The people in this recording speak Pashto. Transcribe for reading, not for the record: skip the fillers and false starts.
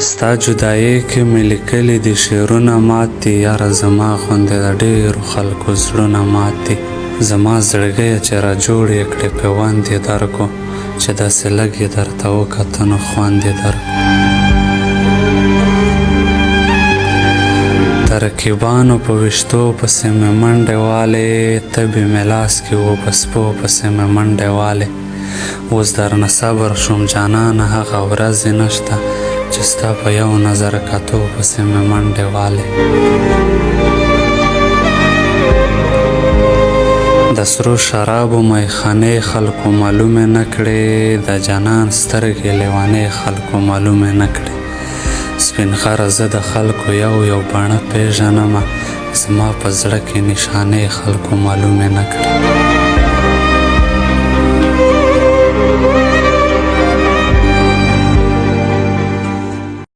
ستا جدایۍ کې مې لیکلي دي شعرونه مات دي یاره زما غوندې د ډېرو خلکو زړونه مات دي زما زړګیه چې را جوړ یې کړې پیوند یې درکو چې داسې لږ یې درته وکته نو خوند یې درکو د رقیبانو په ویشتو پسې مې منډې والې تبې مې لاس کې و په سپو پسې مې منډې والې اوس درنه صبر شوم جانانه هغه ورځې نشته چې ستا په یو نظر کتو پسې مې منډې والې د سرو شرابو میخانې خلکو معلومې نه کړې د جانان سترګې لیوانې خلکو معلومې نه کړې سپین غره زه د خلکو یو بڼه پېژنمه زما په زړه کې نشانې خلکو معلومې نه کړې